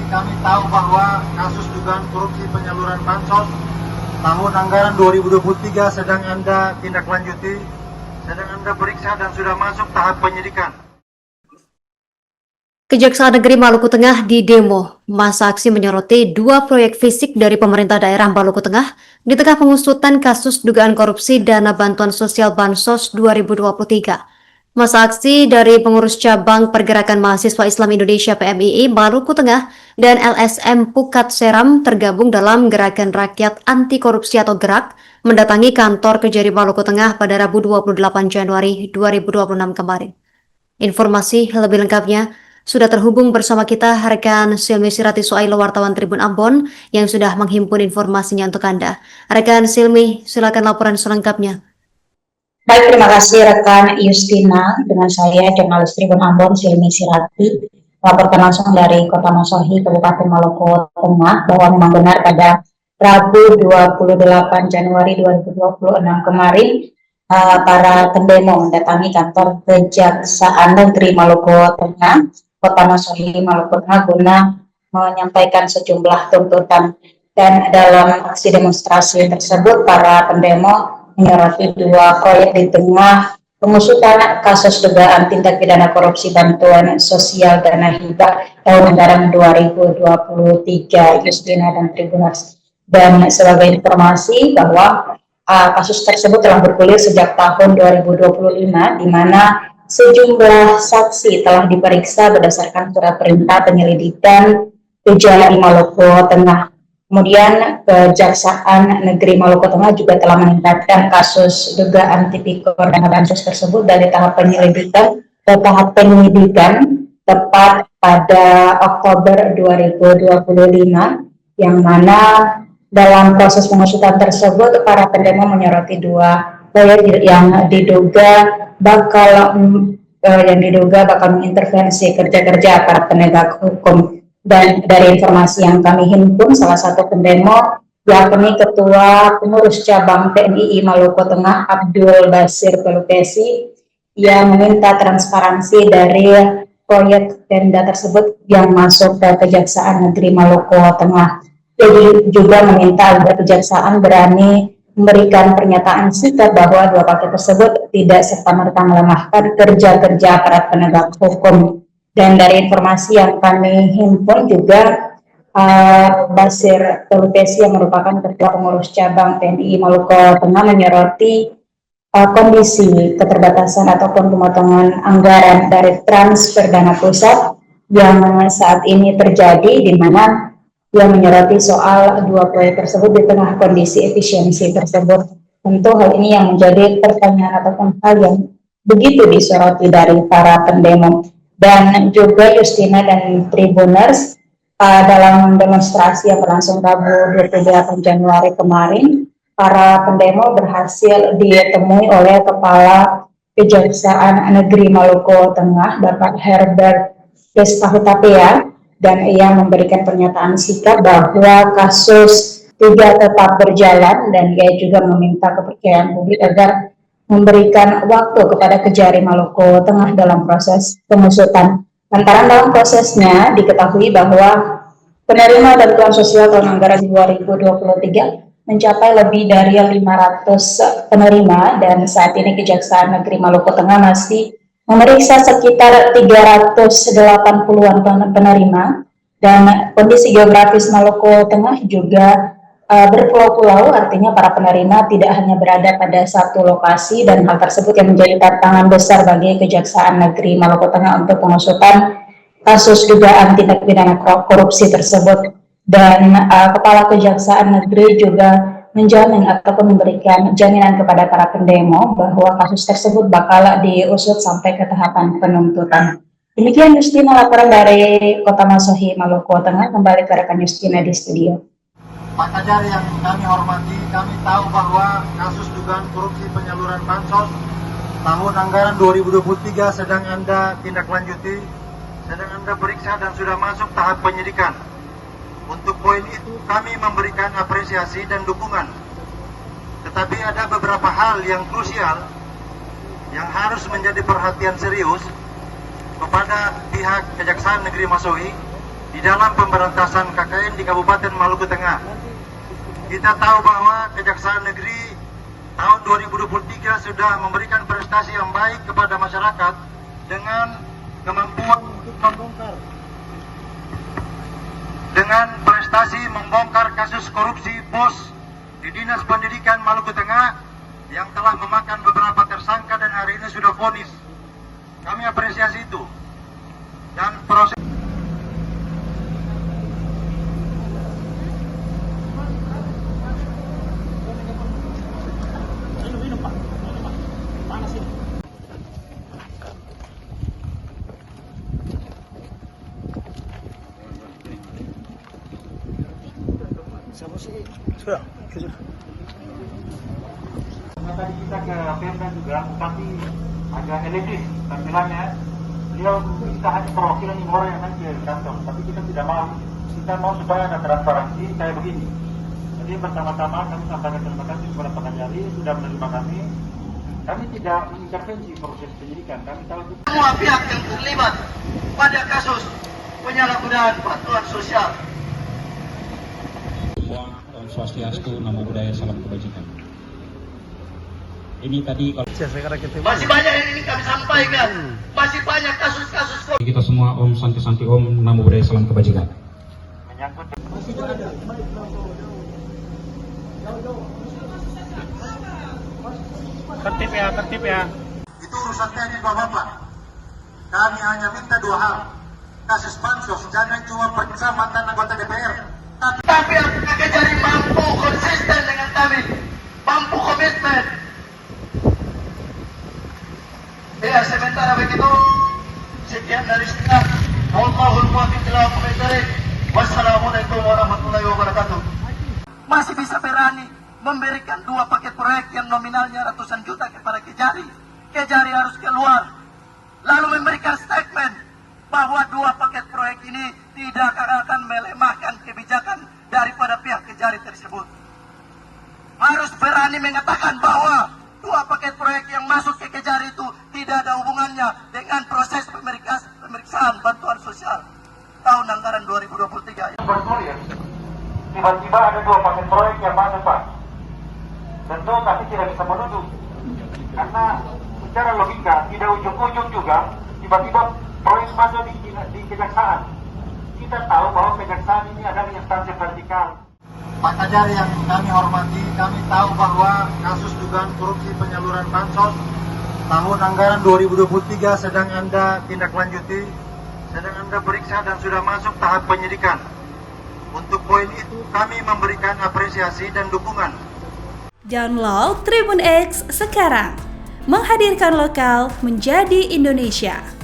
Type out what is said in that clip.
kami tahu bahwa kasus dugaan korupsi penyaluran bansos tahun anggaran 2023 sedang Anda tindak lanjuti, sedang Anda periksa dan sudah masuk tahap penyidikan. Kejaksaan Negeri Maluku Tengah di demo. Masa aksi menyoroti 2 proyek fisik dari pemerintah daerah Maluku Tengah di tengah pengusutan kasus dugaan korupsi dana bantuan sosial Bansos 2023. Masa aksi dari pengurus cabang Pergerakan Mahasiswa Islam Indonesia PMII Maluku Tengah dan LSM Pukat Seram tergabung dalam Gerakan Rakyat Anti Korupsi atau GERAK mendatangi kantor Kejari Maluku Tengah pada Rabu 28 Januari 2026 kemarin. Informasi lebih lengkapnya sudah terhubung bersama kita rekan Silmi Sirati Suailo, wartawan Tribun Ambon yang sudah menghimpun informasinya untuk Anda. Rekan Silmi, silakan laporan selengkapnya. Baik, terima kasih rekan Justina. Dengan saya jurnalis Tribun Ambon Silmi Sirati melaporkan langsung dari Kota Masohi, Kabupaten Maluku Tengah, bahwa memang benar pada Rabu 28 Januari 2026 kemarin para pendemo mendatangi kantor Kejaksaan Negeri Maluku Tengah, Kota Masohi, Maluku Tengah guna menyampaikan sejumlah tuntutan. Dan dalam aksi demonstrasi tersebut para pendemo menyoroti 2 proyek di tengah pengusutan kasus dugaan tindak pidana korupsi bantuan sosial dana hibah tahun anggaran 2023 Justina dan Tribuners. Dan sebagai informasi bahwa kasus tersebut telah bergulir sejak tahun 2025, di mana sejumlah saksi telah diperiksa berdasarkan surat perintah penyelidikan Kejari Maluku Tengah. Kemudian Kejaksaan Negeri Maluku Tengah juga telah meningkatkan kasus dugaan tipikor dana bansos tersebut dari tahap penyelidikan ke tahap penyidikan tepat pada Oktober 2025, yang mana dalam proses pengusutan tersebut para pendemo menyoroti 2 proyek yang diduga bakal mengintervensi kerja-kerja para penegak hukum. Dan dari informasi yang kami himpun, salah satu pendemo yakni Ketua Pengurus Cabang PMII Maluku Tengah Abdul Basir Pelupesi yang meminta transparansi dari proyek Pemda tersebut yang masuk ke Kejaksaan Negeri Maluku Tengah. Jadi juga meminta agar Kejaksaan berani memberikan pernyataan sikap bahwa 2 paket tersebut tidak serta-merta melemahkan kerja-kerja aparat penegak hukum. Dan dari informasi yang kami himpun juga, Basir Pelupesi yang merupakan Ketua Pengurus Cabang PMII Maluku Tengah menyoroti kondisi keterbatasan ataupun pemotongan anggaran dari transfer dana pusat yang saat ini terjadi, di mana yang menyoroti soal 2 proyek tersebut di tengah kondisi efisiensi tersebut. Tentu hal ini yang menjadi pertanyaan ataupun hal yang begitu disoroti dari para pendemo. Dan juga Justina dan Tribuners, dalam demonstrasi yang berlangsung Rabu 28 Januari kemarin, para pendemo berhasil ditemui oleh Kepala Kejaksaan Negeri Maluku Tengah, Bapak Herbert Pestahutapea, dan ia memberikan pernyataan sikap bahwa kasus tidak tetap berjalan, dan ia juga meminta kepercayaan publik agar memberikan waktu kepada Kejari Maluku Tengah dalam proses pengusutan. Lantaran dalam prosesnya diketahui bahwa penerima bantuan sosial tahun anggaran 2023 mencapai lebih dari 500 penerima, dan saat ini Kejaksaan Negeri Maluku Tengah masih memeriksa sekitar 380-an penerima, dan kondisi geografis Maluku Tengah juga berpulau-pulau, artinya para penerima tidak hanya berada pada satu lokasi, dan hal tersebut yang menjadi tantangan besar bagi Kejaksaan Negeri Maluku Tengah untuk pengusutan kasus dugaan tindak pidana korupsi tersebut. Dan Kepala Kejaksaan Negeri juga menjamin ataupun memberikan jaminan kepada para pendemo bahwa kasus tersebut bakal diusut sampai ke tahapan penuntutan. Demikian Justina laporan dari Kota Masohi, Maluku Tengah. Kembali ke rekan Justina di studio. Pak Kajar yang kami hormati, kami tahu bahwa kasus dugaan korupsi penyaluran bansos tahun anggaran 2023 sedang Anda tindak lanjuti, sedang Anda periksa dan sudah masuk tahap penyidikan. Untuk poin itu kami memberikan apresiasi dan dukungan. Tetapi ada beberapa hal yang krusial yang harus menjadi perhatian serius kepada pihak Kejaksaan Negeri Masohi di dalam pemberantasan KKN di Kabupaten Maluku Tengah. Kita tahu bahwa Kejaksaan Negeri tahun 2023 sudah memberikan prestasi yang baik kepada masyarakat dengan kemampuan untuk membongkar, dengan prestasi membongkar kasus korupsi pos di Dinas Pendidikan Maluku Tengah yang telah memakan beberapa tersangka dan hari ini sudah vonis. Kami apresiasi itu. Dan proses tadi kita ke Pemda juga, tapi agak elitis tampilannya. Beliau kita hanya perwakilan orang yang nanti di kantor, tapi kita tidak mau. Kita mau supaya ada transparansi kayak begini. Jadi pertama-tama kami sampaikan terima kasih kepada Pak Kajari sudah menerima kami. Kami tidak mengintervensi proses penyidikan. Kami tahu semua pihak yang terlibat pada kasus penyalahgunaan bantuan sosial. Om Swastiastu, Namo Buddhaya, salam kebajikan. Ini tadi kalau Masih banyak yang ingin kami sampaikan. Masih banyak kasus-kasus kita semua Om Santi Santi Om, Namo Buddhaya, salam kebajikan. menyangkut Tertib ya. itu urusan teknis Bapak. Kami hanya minta dua hal. Kasus bansos jangan cuma periksa mantan anggota DPR. tapi apakah Kejari mampu konsisten dengan kami, mampu komitmen. Ya, sementara begitu, sekian dari saya. Wallahul muwaffiq ila aqwamit thoriq. Wassalamualaikum warahmatullahi wabarakatuh. Masih bisa berani memberikan 2 paket proyek yang nominalnya ratusan juta kepada Kejari. Kejari harus keluar, lalu memberikan statement bahwa 2 paket proyek ini tidak akan melemahkan kebijakan daripada pihak Kejari tersebut. Harus berani mengatakan bahwa 2 paket proyek yang masuk ke Kejari itu tidak ada hubungannya dengan proses pemeriksaan bantuan sosial tahun anggaran 2023. Berkulir, tiba-tiba ada 2 paket proyek yang masuk Pak. Tentu kami tidak bisa menuduh, karena secara logika tidak ujung-ujung juga tiba-tiba proyek masuk di kejaksaan. Kita tahu bahwa kejaksaan ini adalah instansi vertikal. Pak Kajari yang kami hormati, kami tahu bahwa kasus dugaan korupsi penyaluran bansos tahun anggaran 2023 sedang Anda tindak lanjuti, sedang Anda periksa dan sudah masuk tahap penyidikan. Untuk poin itu kami memberikan apresiasi dan dukungan. Download Tribun X sekarang, menghadirkan lokal menjadi Indonesia.